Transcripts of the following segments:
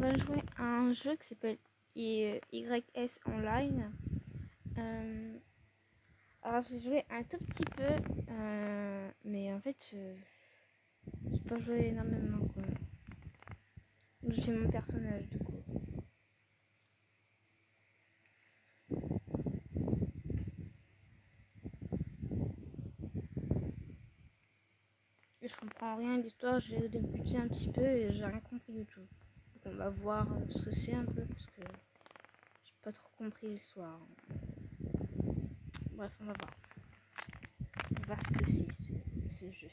va jouer à un jeu qui s'appelle YS Online. Alors j'ai joué un tout petit peu, mais en fait j'ai pas joué énormément quoi. J'ai mon personnage du coup. Et je comprends rien à l'histoire, j'ai débuté un petit peu et j'ai rien compris du tout. Donc on va voir ce que c'est un peu parce que j'ai pas trop compris l'histoire. Bref, on va voir. On va voir ce que c'est ce jeu.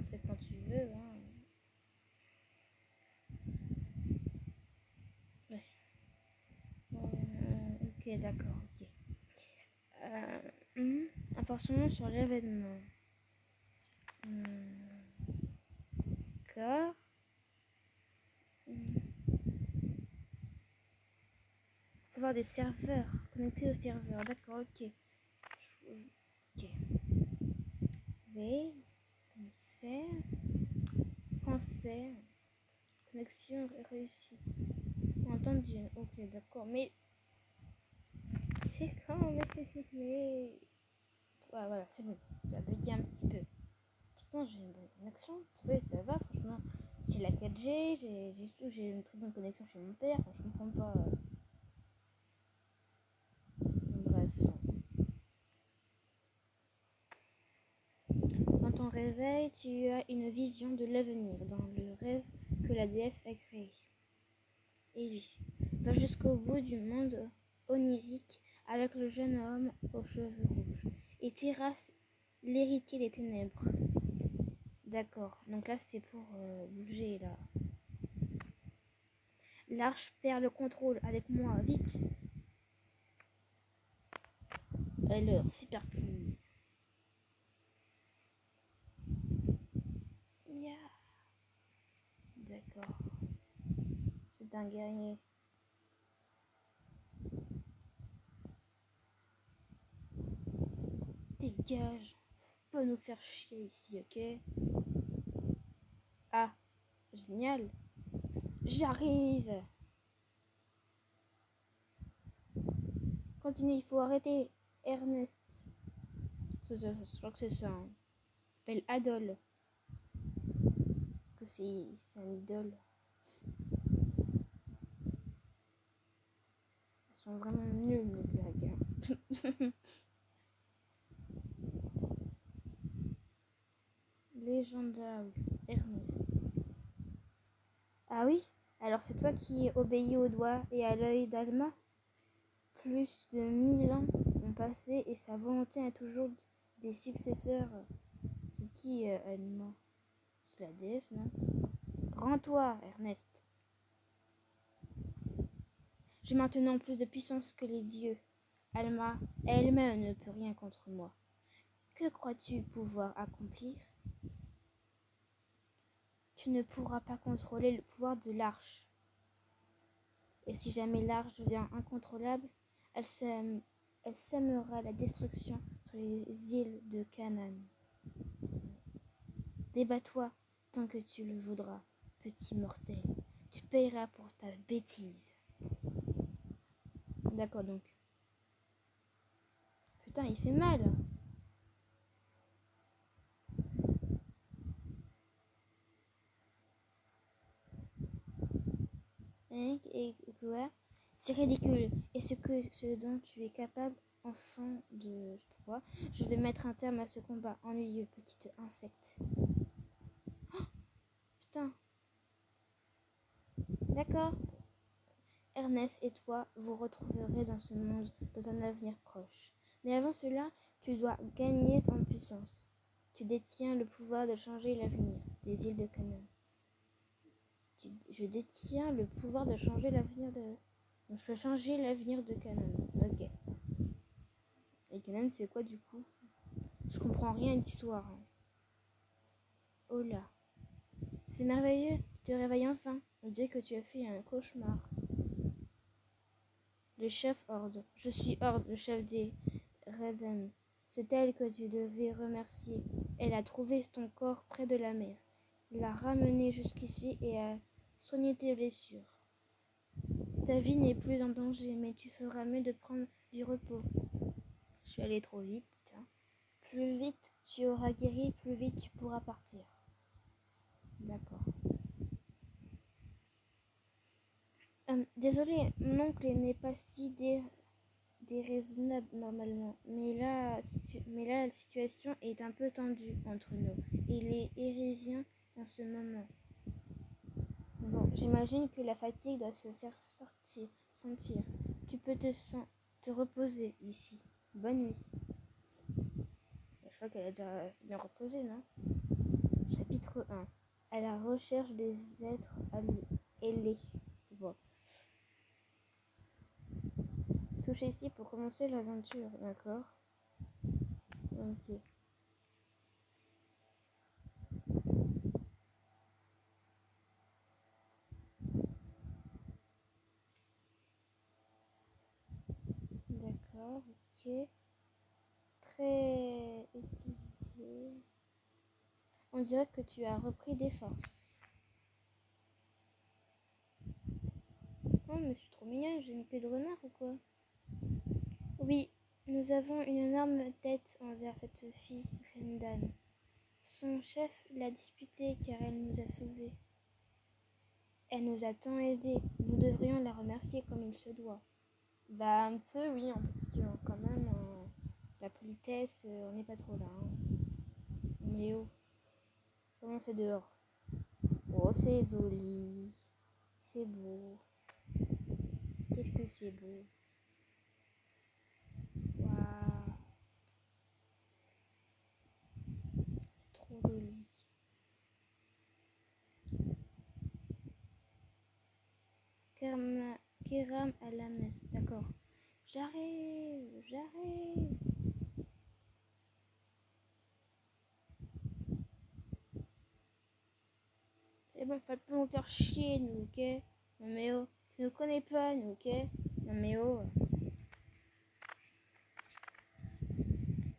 C'est quand tu veux. Hein. Ouais. Ok, d'accord, ok. Information sur l'événement. D'accord. On peut voir des serveurs. Connectés au serveur. D'accord, ok. Ok. Oui. Français. Connexion réussie. Entendu. Ok, d'accord. Mais c'est quand mais... Ouais, voilà, c'est bon. Ça veut dire un petit peu. Pourtant, j'ai une bonne connexion. Oui, ça va, franchement. J'ai la 4G, j'ai une très bonne connexion chez mon père. Enfin, je comprends pas. Bref. Dans ton réveil, tu as une vision de l'avenir dans le rêve que la déesse a créé. Et oui, va jusqu'au bout du monde onirique avec le jeune homme aux cheveux rouges et terrasse l'héritier des ténèbres. D'accord, donc là c'est pour bouger là. L'arche perd le contrôle avec moi, vite. Alors, c'est parti. Yeah. D'accord. C'est un guerrier. Dégage. Pas nous faire chier ici, ok? Ah, génial. J'arrive. Continue, il faut arrêter. Ernest. Je crois que c'est ça. Hein. Il s'appelle Adol. Parce que c'est un idole. Ils sont vraiment nuls, les blagues. Légendaire, Ernest. Ah oui? Alors c'est toi qui obéis au doigt et à l'œil d'Alma? Plus de 1000 ans ont passé et sa volonté a toujours des successeurs. C'est qui Alma? C'est la déesse, non? Rends-toi, Ernest. J'ai maintenant plus de puissance que les dieux. Alma elle-même ne peut rien contre moi. Que crois-tu pouvoir accomplir? Tu ne pourras pas contrôler le pouvoir de l'arche. Et si jamais l'arche devient incontrôlable, elle sèmera la destruction sur les îles de Canaan. Débat-toi tant que tu le voudras, petit mortel. Tu payeras pour ta bêtise. D'accord donc. Putain, il fait mal. Hein, et quoi? C'est ridicule. Et ce dont tu es capable, enfant de... Je sais pas quoi. Je vais mettre un terme à ce combat ennuyeux, petit insecte. Oh, putain. D'accord. Ernest et toi vous retrouverez dans ce monde dans un avenir proche. Mais avant cela, tu dois gagner en puissance. Tu détiens le pouvoir de changer l'avenir des îles de Canaan. Je détiens le pouvoir de changer l'avenir de... Donc je peux changer l'avenir de Canaan. Ok. Et Canaan c'est quoi du coup? Je comprends rien à l'histoire. Hein. Oh là. C'est merveilleux. Tu te réveilles enfin. On dirait que tu as fait un cauchemar. Le chef Horde. Je suis Horde, le chef des Redden. C'est elle que tu devais remercier. Elle a trouvé ton corps près de la mer, l'a ramené jusqu'ici et a soigné tes blessures. Ta vie n'est plus en danger, mais tu feras mieux de prendre du repos. Je suis allée trop vite, putain. Plus vite tu auras guéri, plus vite tu pourras partir. D'accord. Désolé, mon oncle n'est pas si déraisonnable normalement, mais là la situation est un peu tendue entre nous. Il est hérisien en ce moment. Bon, j'imagine que la fatigue doit se faire sentir. Tu peux te reposer ici. Bonne nuit. Je crois qu'elle a déjà bien reposé, non? Chapitre 1. À la recherche des êtres ailés. Bon. Touchez ici pour commencer l'aventure, d'accord? Ok. D'accord, ok. Très utilisé. On dirait que tu as repris des forces. Oh, mais je suis trop mignonne, j'ai une queue de renard ou quoi? Oui, nous avons une énorme dette envers cette fille, Rendan. Son chef l'a disputée car elle nous a sauvés. Elle nous a tant aidés. Nous devrions la remercier comme il se doit. Bah, un peu, oui, parce que quand même, la politesse, on n'est pas trop là. Hein. Mais oh, comment c'est dehors? Oh, c'est joli. C'est beau. Qu'est-ce que c'est beau. Waouh. C'est trop joli. Kéram à la messe, d'accord. J'arrive, j'arrive. C'est bon, faites pas nous faire chier, nous, ok? Non mais oh, tu ne connais pas, nous, ok? Non mais oh.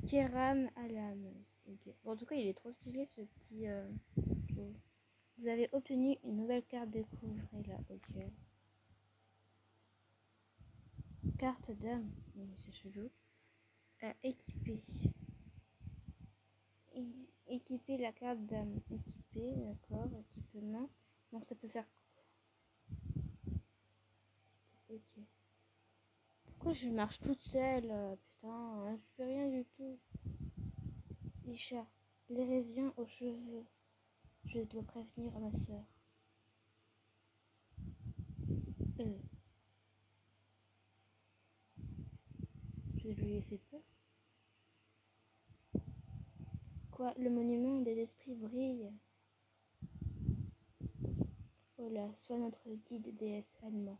Kéram à la messe, ok. Bon, en tout cas, il est trop stylé, ce petit... Vous avez obtenu une nouvelle carte découvrez là, ok. Carte d'âme, c'est chelou. Équiper. Équiper la carte d'âme. Équiper, d'accord. Équipement. Donc ça peut faire... Ok. Pourquoi je marche toute seule? Putain, je fais rien du tout. Isha, l'hérésien aux cheveux. Je dois prévenir ma sœur. Je lui ai fait peur. Quoi, le monument des esprits brille. Oh là, sois notre guide, déesse allemand.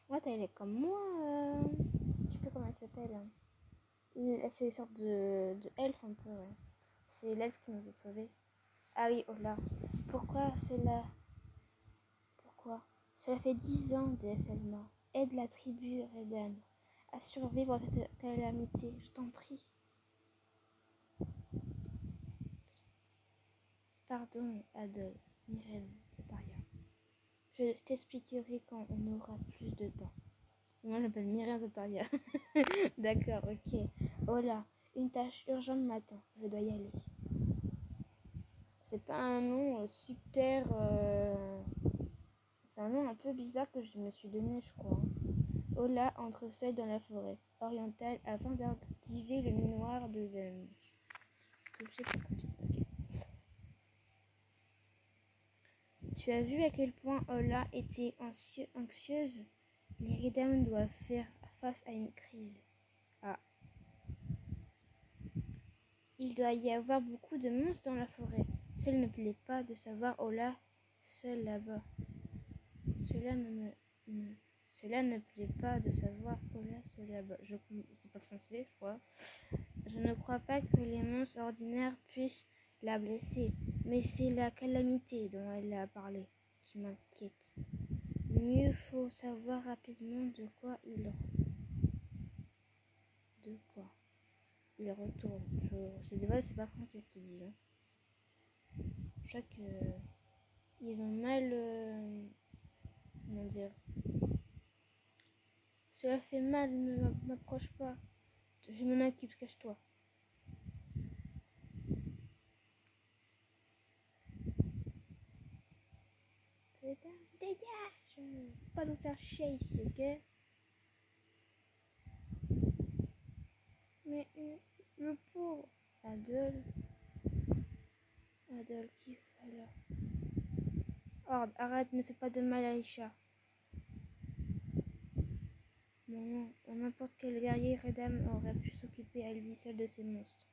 Ouais, elle est comme moi. Je sais pas comment elle s'appelle. C'est une sorte de elfe un peu, ouais. C'est l'elfe qui nous a sauvés. Ah oui, oh là. Pourquoi cela? Pourquoi? Cela fait 10 ans, déesse allemand. Aide la tribu Redan à survivre à cette calamité, je t'en prie. Pardon, Adol, Myrène, Zataria. Je t'expliquerai quand on aura plus de temps. Moi, je m'appelle Myrène Zataria. D'accord, ok. Oh là, une tâche urgente m'attend. Je dois y aller. C'est pas un nom super... C'est un nom un peu bizarre que je me suis donné, je crois. Ola entre seul dans la forêt orientale afin d'activer le minoir de Zen. Tu as vu à quel point Ola était anxieuse? Les Redam doivent faire face à une crise. Ah. Il doit y avoir beaucoup de monstres dans la forêt. Cela ne plaît pas de savoir Ola seul là-bas. Cela ne plaît pas de savoir Ola seul là-bas. C'est pas français, je crois. Je ne crois pas que les monstres ordinaires puissent la blesser, mais c'est la calamité dont elle a parlé. qui m'inquiète. Mieux faut savoir rapidement de quoi il retourne. C'est pas français ce qu'ils disent. Hein. Je crois que ils ont mal. Comment dire? Cela fait mal, ne m'approche pas. Je m'en occupe, cache-toi. Putain, dégage! Pas nous faire chier ici, ok? Mais le pauvre Adol, qui fait là? Horde, arrête, ne fais pas de mal à Aïcha. Non, n'importe quel guerrier Redam aurait pu s'occuper à lui seul de ces monstres.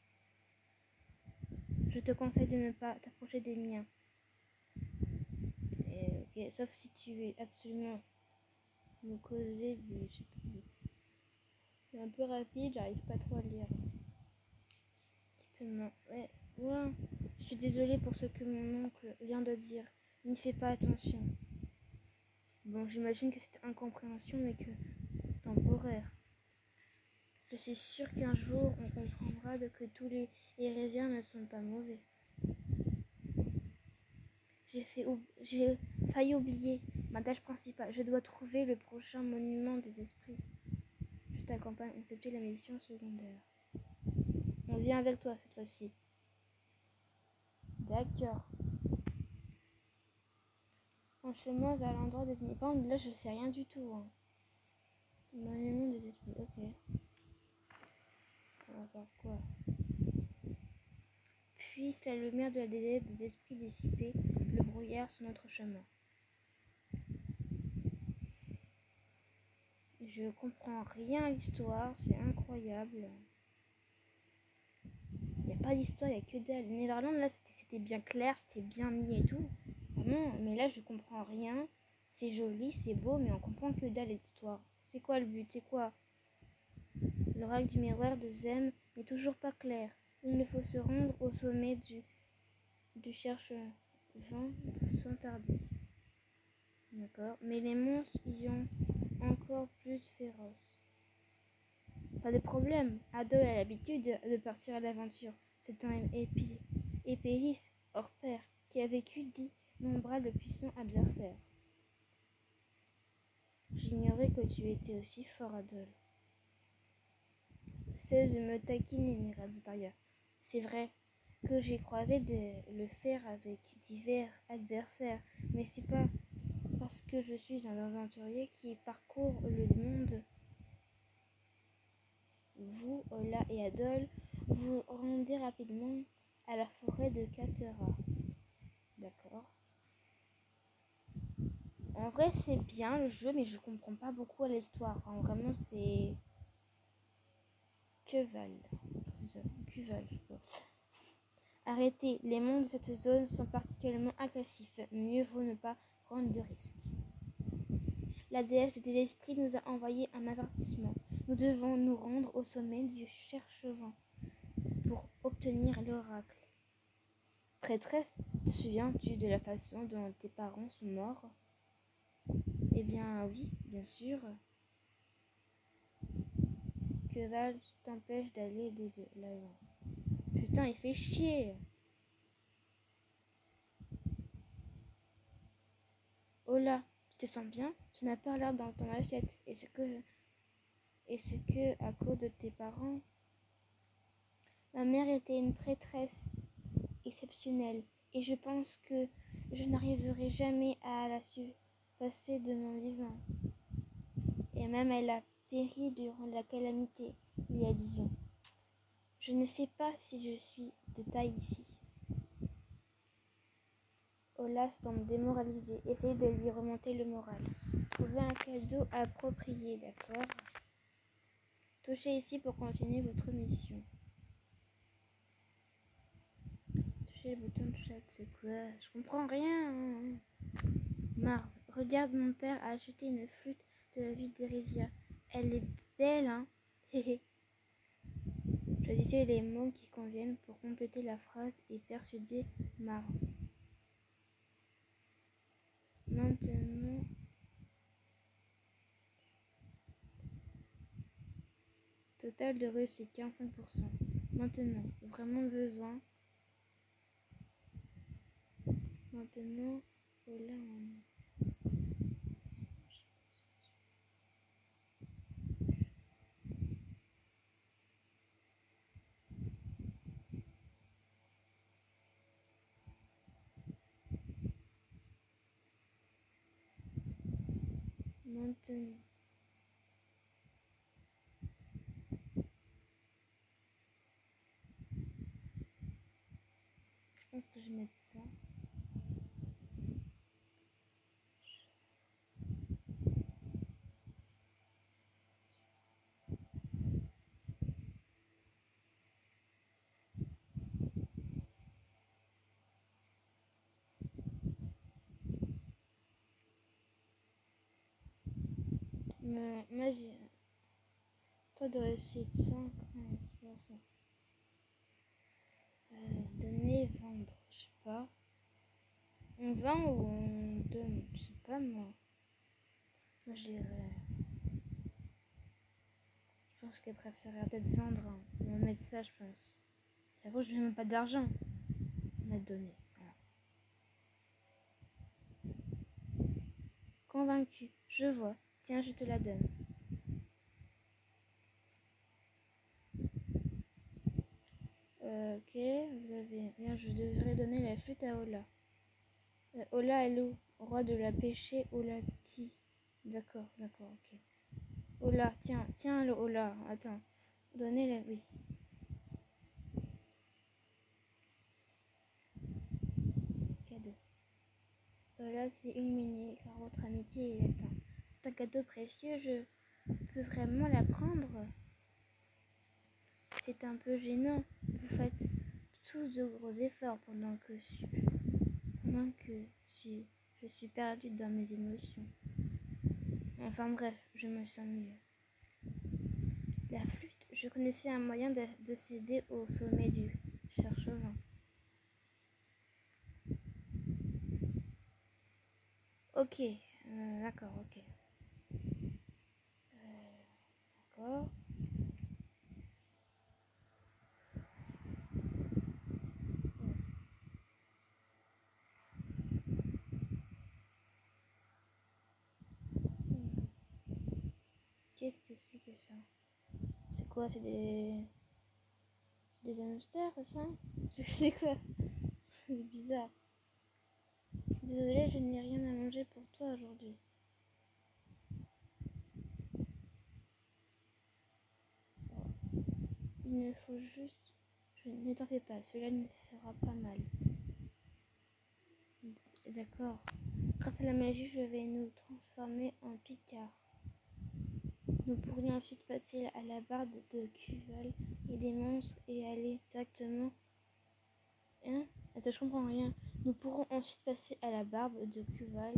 Je te conseille de ne pas t'approcher des miens. Okay, sauf si tu veux absolument me causer des... Je sais pas. C'est un peu rapide, j'arrive pas trop à lire. Ouais, ouais. Je suis désolée pour ce que mon oncle vient de dire. N'y fais pas attention. Bon, j'imagine que c'est incompréhension, mais que temporaire. Je suis sûre qu'un jour, on comprendra que tous les hérésiens ne sont pas mauvais. J'ai failli oublier ma tâche principale. Je dois trouver le prochain monument des esprits. Je t'accompagne à accepter la mission secondaire. On vient avec toi cette fois-ci. D'accord. En chemin vers l'endroit désigné. Par contre, là, je fais rien du tout. Hein. Monument des esprits, ok. On va faire quoi? Puisse la lumière de la dédette des esprits dissiper le brouillard sur notre chemin. Je comprends rien à l'histoire, c'est incroyable. Il n'y a pas d'histoire, il n'y a que dalle. Neverland, là, c'était bien clair, c'était bien mis et tout. Non, mais là, je comprends rien. C'est joli, c'est beau, mais on comprend que dalle l'histoire. C'est quoi le but? C'est quoi? L'oracle du miroir de Zem n'est toujours pas clair. Il ne faut se rendre au sommet du cherche-vent sans tarder. D'accord. Mais les monstres y ont encore plus féroces. Pas de problème. Adol a l'habitude de partir à l'aventure. C'est un épéiste hors pair qui a vécu d'innombrables puissants adversaires. J'ignorais que tu étais aussi fort, Adol. Cesse de me taquiner, Miradaria. C'est vrai que j'ai croisé le fer avec divers adversaires, mais c'est pas parce que je suis un aventurier qui parcourt le monde. Vous, Ola et Adol, vous rendez rapidement à la forêt de Katera. D'accord. En vrai, c'est bien le jeu, mais je comprends pas beaucoup à l'histoire. Enfin, vraiment, c'est... Cuval. Arrêtez, les mondes de cette zone sont particulièrement agressifs. Mieux vaut ne pas prendre de risques. La déesse des esprits nous a envoyé un avertissement. Nous devons nous rendre au sommet du cherche-vent pour obtenir l'oracle. Prêtresse, te souviens-tu de la façon dont tes parents sont morts? Eh bien oui, bien sûr. Que Val t'empêche d'aller de l'avant. Putain, il fait chier. Oh là, tu te sens bien? Tu n'as pas l'air dans ton assiette. Est-ce que à cause de tes parents? Ma mère était une prêtresse exceptionnelle et je pense que je n'arriverai jamais à la surpasser de mon vivant. Et même elle a péri durant la calamité il y a 10 ans. Je ne sais pas si je suis de taille ici. Ola semble démoralisé. Essayez de lui remonter le moral. Trouvez un cadeau approprié, d'accord? Touchez ici pour continuer votre mission. Touchez le bouton de chat, c'est quoi? Je comprends rien. Marv, regarde, mon père a acheté une flûte de la ville d'Erésia. Elle est belle, hein? Choisissez les mots qui conviennent pour compléter la phrase et persuader Marv. Maintenant, total de réussite 45%. Maintenant, vraiment besoin. Maintenant, voilà. Maintenant. Je pense que je vais mettre ça. Moi, j'ai taux de réussite 115%. Donner, vendre, je sais pas. On vend ou on donne, je sais pas moi. Moi, je dirais. Je pense qu'elle préférerait peut-être vendre. Hein. On va mettre ça, je pense. J'avoue, je n'ai même pas d'argent. On va donner. Voilà. Convaincu. Je vois. Tiens, je te la donne. Ok, vous avez. Bien, je devrais donner la flûte à Ola. Ola est loup, roi de la pêche Olati. D'accord, ok. Ola, tiens le Ola. Attends. Donnez-la, oui. Cadeau. Ola, c'est une mini, car votre amitié est éteinte. C'est un cadeau précieux, je peux vraiment la prendre. C'est un peu gênant. Vous faites tous de gros efforts pendant que je suis perdue dans mes émotions. Enfin bref, je me sens mieux. La flûte, je connaissais un moyen de s'aider au sommet du cherche-vent. Ok, d'accord, ok. D'accord. Qu'est-ce que c'est que ça? C'est quoi? C'est des hamsters, ça? C'est quoi? C'est bizarre. Désolée, je n'ai rien à manger pour toi aujourd'hui. Il me faut juste... Ne t'en fais pas, cela ne fera pas mal. D'accord. Grâce à la magie, je vais nous transformer en picards. Nous pourrions ensuite passer à la barre de Cuval et des monstres et aller directement... Hein? Attends, je comprends rien. Nous pourrons ensuite passer à la barbe de Cuval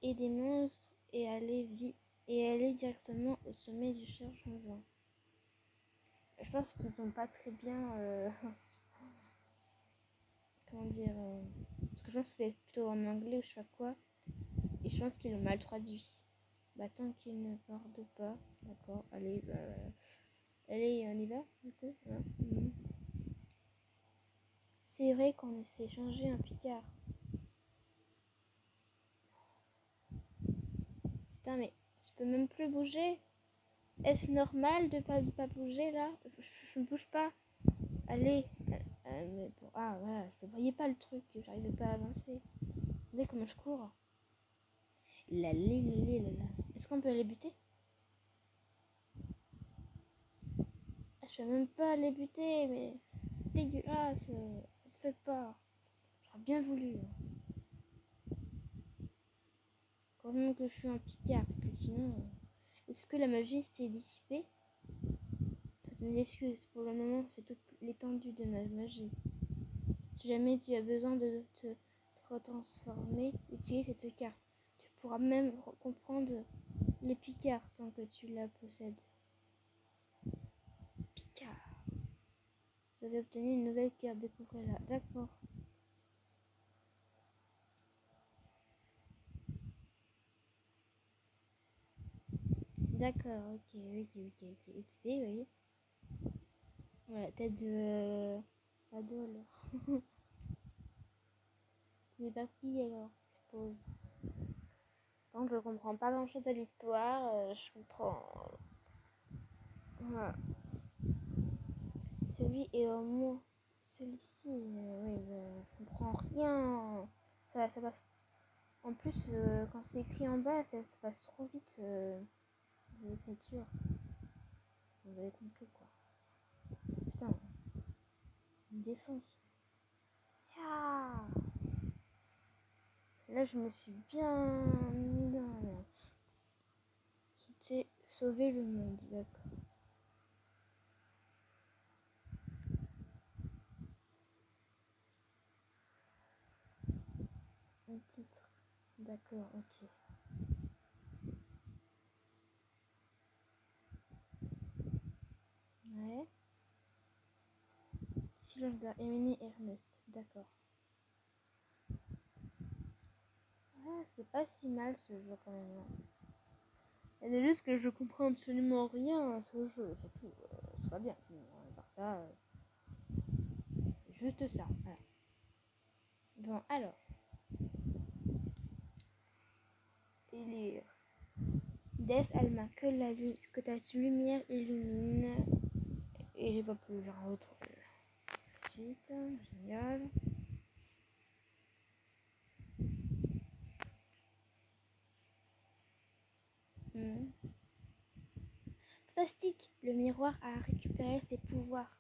et des monstres et aller directement au sommet du cherche-vent. Je pense qu'ils sont pas très bien... comment dire... parce que je pense que c'est plutôt en anglais ou je sais pas quoi. Et je pense qu'ils l'ont mal traduit. Bah tant qu'il ne parle pas. D'accord, allez, allez, on y va du coup. C'est vrai qu'on s'est changé un picard. Putain, mais je peux même plus bouger. Est-ce normal de pas bouger là? Je ne bouge pas. Allez. Mais bon, ah voilà, je ne voyais pas le truc. J'arrivais pas à avancer. Vous voyez comment je cours? Là. Est-ce qu'on peut les buter? Je peux même pas les buter, mais c'est dégueulasse. Ça se fait pas. J'aurais bien voulu. Quand même que je suis un picard, parce que sinon... Est-ce que la magie s'est dissipée? Toutes mes excuses. Pour le moment, c'est toute l'étendue de ma magie. Si jamais tu as besoin de te retransformer, utilise cette carte. Tu pourras même comprendre les picards tant que tu la possèdes. Picard. Vous avez obtenu une nouvelle carte, découvrez-la. D'accord. D'accord, ok, oui. Ouais, tête de Adol. C'est parti alors, je suppose. Quand je comprends pas grand chose à l'histoire, je comprends. Voilà. Celui est au moins. Celui-ci, oui, je comprends rien. Ça passe. En plus, quand c'est écrit en bas, ça passe trop vite l'écriture. Vous avez compris quoi. Putain, il me défonce. Ah, là, je me suis bien mis dans la merde. C'était sauver le monde, d'accord. Un titre, d'accord, ok. Ouais. Silence d'Emily Ernest, d'accord. Ah, c'est pas si mal ce jeu quand même. C'est juste que je comprends absolument rien à ce jeu, c'est tout. Tout va bien sinon, par ça, juste ça. Voilà. Bon, alors. Élire. Des Alma, que ta lumière illumine. Et j'ai pas pu le retrouver. Ensuite, génial. Fantastique, le miroir a récupéré ses pouvoirs.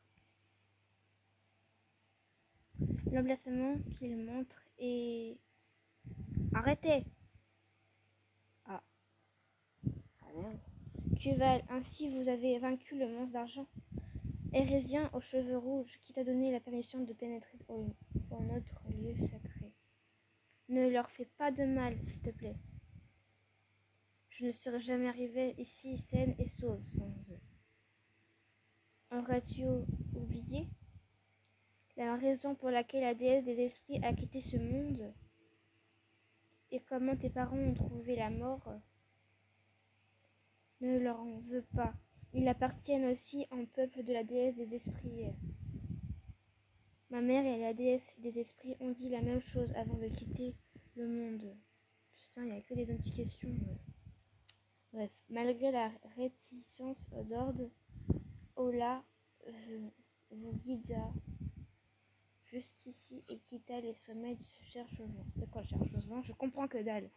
L'emplacement qu'il montre est... Arrêtez. Ah, merde. Cuval, ainsi vous avez vaincu le monstre d'argent. Hérésien aux cheveux rouges, qui t'a donné la permission de pénétrer dans notre lieu sacré. Ne leur fais pas de mal, s'il te plaît. Je ne serais jamais arrivée ici saine et sauve sans eux. Aurais-tu oublié la raison pour laquelle la déesse des esprits a quitté ce monde? Et comment tes parents ont trouvé la mort? Ne leur en veux pas. Ils appartiennent aussi au peuple de la déesse des esprits. Ma mère et la déesse des esprits ont dit la même chose avant de quitter le monde. Putain, il n'y a que des indications. Bref, malgré la réticence d'ordre, Ola vous guida jusqu'ici et quitta les sommets du cherche-vent. C'est quoi le cherche-vent? Je comprends que dalle.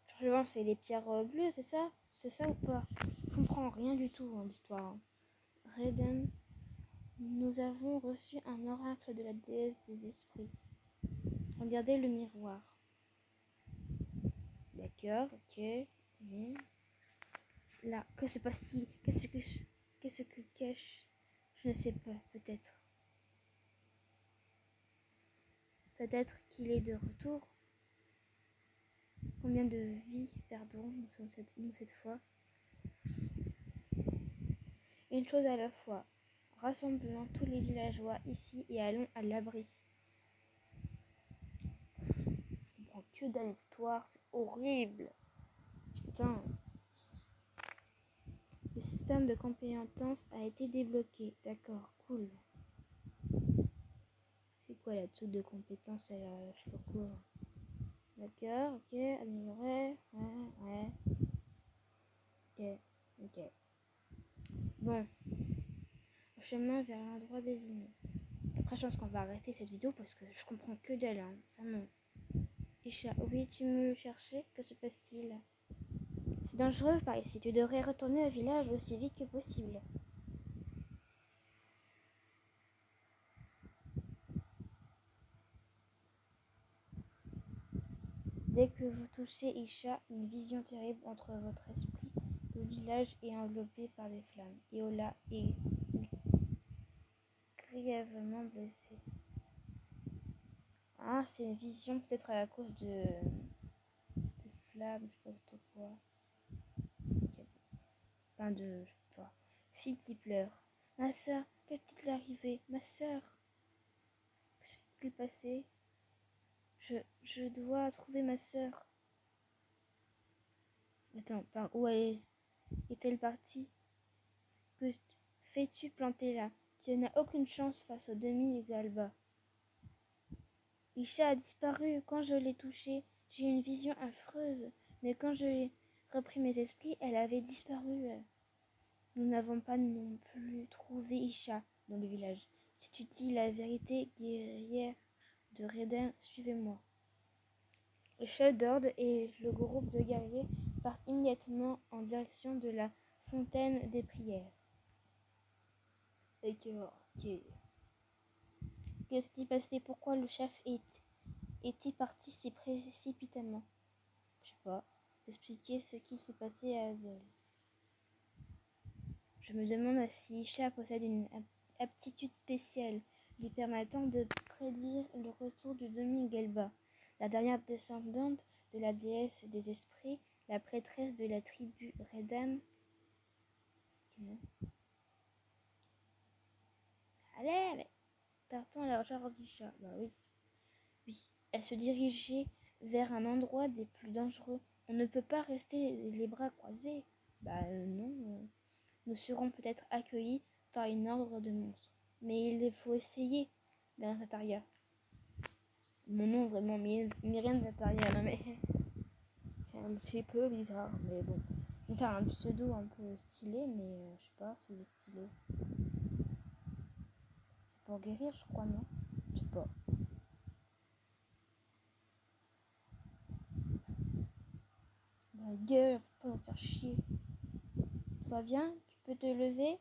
Cherche-vent, c'est les pierres bleues, c'est ça? C'est ça ou pas? Je comprends rien du tout en l'histoire. Reden, nous avons reçu un oracle de la déesse des esprits. Regardez le miroir. D'accord, ok. Oui. Là, que se passe-t-il? Qu'est-ce que cache? Je ne sais pas, peut-être. Peut-être qu'il est de retour. Combien de vies perdons nous cette fois? Une chose à la fois. Rassemblons tous les villageois ici et allons à l'abri. Je comprends que dans l'histoire, c'est horrible. Putain. Le système de compétences a été débloqué. D'accord, cool. C'est quoi la dessous de compétences? Je sais pas quoi. D'accord, ok, améliorer. Ouais. Ok. Bon. Le chemin vers l'endroit désigné. Après, je pense qu'on va arrêter cette vidéo parce que je comprends que dalle, hein. Vraiment. Isha, oui, tu me cherchais? Que se passe-t-il? C'est dangereux par ici. Tu devrais retourner au village aussi vite que possible. Dès que vous touchez Isha, une vision terrible entre votre esprit. Le village est enveloppé par des flammes. Iola est grièvement blessée. Ah, c'est une vision peut-être à cause de flammes, je sais pas trop quoi. Okay. Enfin je sais pas. Fille qui pleure. Ma soeur, qu'est-ce qui t'est arrivé? Ma soeur, qu'est-ce qui s'est passé? Je dois trouver ma soeur. Attends, par où est-elle partie? Que fais-tu planter là? Tu n'as aucune chance face au demi-galba. Isha a disparu. Quand je l'ai touchée, j'ai eu une vision affreuse. Mais quand j'ai repris mes esprits, elle avait disparu. Nous n'avons pas non plus trouvé Isha dans le village. Si tu dis la vérité, guerrière de Reden, suivez-moi. Le chef d'ordre et le groupe de guerriers partent immédiatement en direction de la fontaine des prières. D'accord, ok. Qu'est-ce qui s'est passé? Pourquoi le chef est-il parti si précipitamment? Je sais pas. Expliquer ce qui s'est passé à Adèle. Je me demande si Isha possède une aptitude spéciale lui permettant de prédire le retour du demi-Gelba, la dernière descendante de la déesse des esprits, la prêtresse de la tribu Redan. Allez, partons à la recherche d'Isha. Bah oui. Oui, elle se dirigeait vers un endroit des plus dangereux. On ne peut pas rester les bras croisés. Bah non. Nous serons peut-être accueillis par une ordre de monstres. Mais il faut essayer, Mirin Zataria. Mon nom vraiment, Mirin Zataria. Non mais c'est un petit peu bizarre, mais bon. Je vais faire un pseudo un peu stylé, mais je sais pas s'il est stylé. C'est pour guérir, je crois, non? Je sais pas. La gueule, faut pas me faire chier. Tout va bien? Tu peux te lever?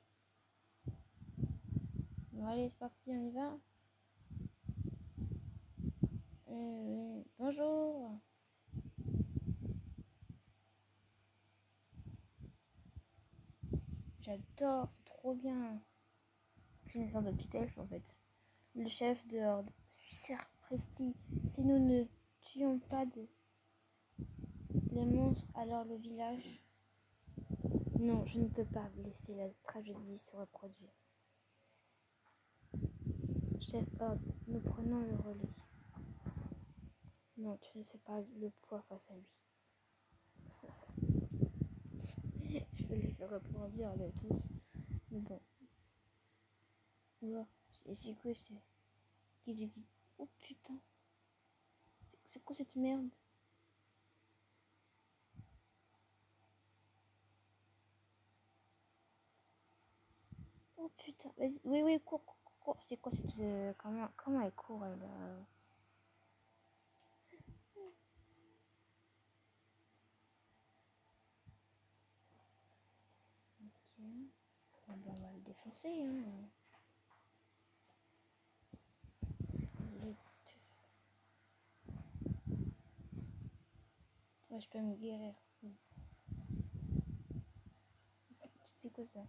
Bon, allez, c'est parti, on y va. Bonjour. J'adore, c'est trop bien. J'ai une sorte de petit elfe en fait. Le chef de horde. Cher Presti, si nous ne tuons pas les monstres, alors le village. Non, je ne peux pas laisser la tragédie se reproduire. Chef horde, nous prenons le relais. Non, tu ne fais pas le poids face à lui. Je vais les faire rebondir les tous. Mais bon. Oula, c'est quoi c'est? Oh putain. C'est quoi cette merde? Oh putain. Vas-y. Oui, cours. C'est quoi cette. Comment elle court elle Ok. Bon, ben, on va le défoncer. Hein. Ouais, je peux me guérir. C'était quoi ça?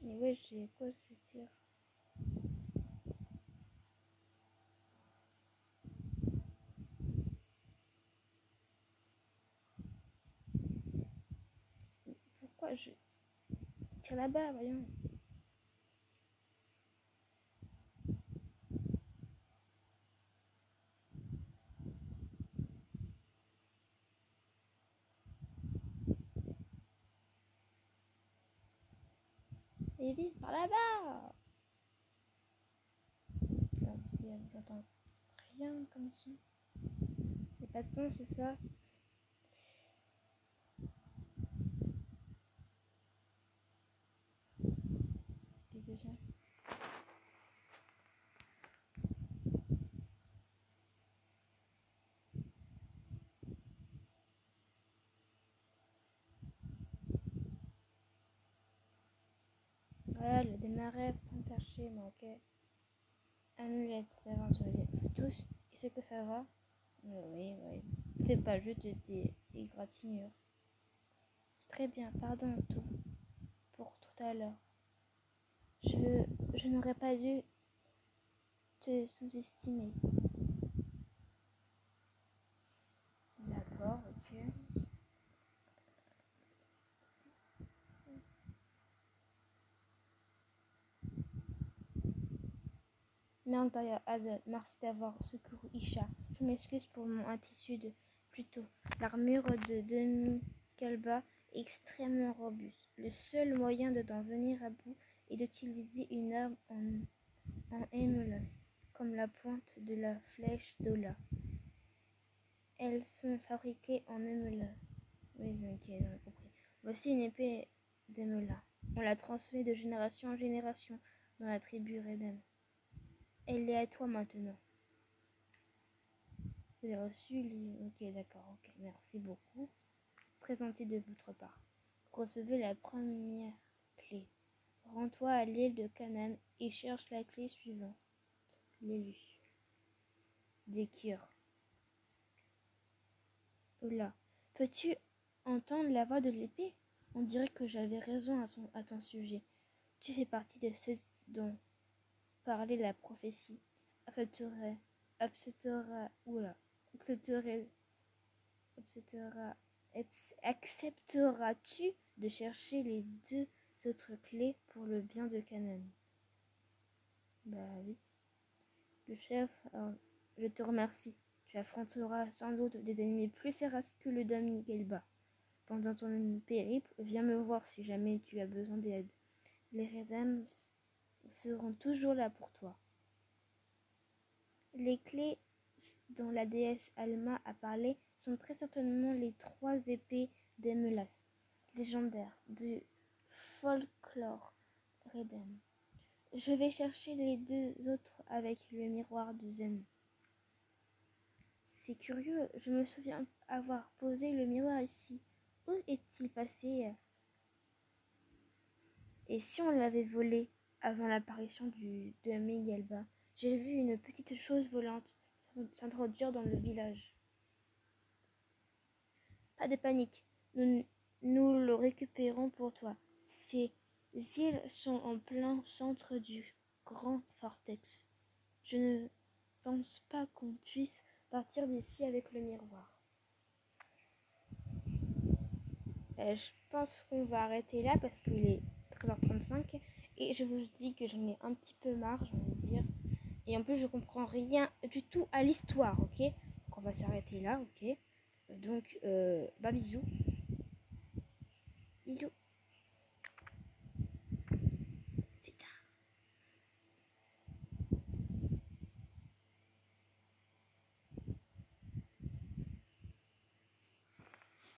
Mais ouais, j'ai quoi ce tir? Pourquoi je tire là-bas, voyons. Et vise par là-bas. J'entends rien comme son. Y'a pas de son, c'est ça? Quelque chose. Voilà, le démarrer pour me faire chier, mais ok. Amulette d'aventurier. Vous tous, est-ce que ça va? Oui. C'est pas juste des égratignures. Très bien, pardon pour tout à l'heure. Je n'aurais pas dû te sous-estimer. D'accord, ok. Merde, Adel, merci d'avoir secouru Isha. Je m'excuse pour mon attitude plus tôt. L'armure de Demi-Kalba est extrêmement robuste. Le seul moyen de t'en venir à bout est d'utiliser une arme en émulasse, comme la pointe de la flèche d'Ola. Elles sont fabriquées en émulasse. Oui, ok, on a compris. Voici une épée d'émula. On la transmet de génération en génération dans la tribu Reden. Elle est à toi maintenant. Vous avez reçu les... Ok, d'accord, ok. Merci beaucoup. C'est très gentil de votre part. Recevez la première clé. Rends-toi à l'île de Canaan et cherche la clé suivante. L'élu. Dékir. Oula. Peux-tu entendre la voix de l'épée? On dirait que j'avais raison à ton sujet. Tu fais partie de ceux dont parlait la prophétie. Accepteras-tu de chercher les 2 autres clés pour le bien de Canaan? Bah oui. Le chef, je te remercie. Tu affronteras sans doute des ennemis plus féroces que le Dami Gelba. Pendant ton périple, viens me voir si jamais tu as besoin d'aide. Les Redem seront toujours là pour toi. Les clés dont la déesse Alma a parlé sont très certainement les 3 épées d'Emelas, légendaires du folklore Redem. Je vais chercher les 2 autres avec le miroir de Zen. C'est curieux, je me souviens avoir posé le miroir ici. Où est-il passé? Et si on l'avait volé avant l'apparition du demi-Galba? J'ai vu une petite chose volante s'introduire dans le village. Pas de panique, nous le récupérons pour toi. Ces îles sont en plein centre du grand vortex. Je ne pense pas qu'on puisse partir d'ici avec le miroir. Je pense qu'on va arrêter là parce qu'il est 13h35 et je vous dis que j'en ai un petit peu marre, j'ai envie de dire. Et en plus, je comprends rien du tout à l'histoire, ok? Donc on va s'arrêter là, ok? Donc, bah bisous.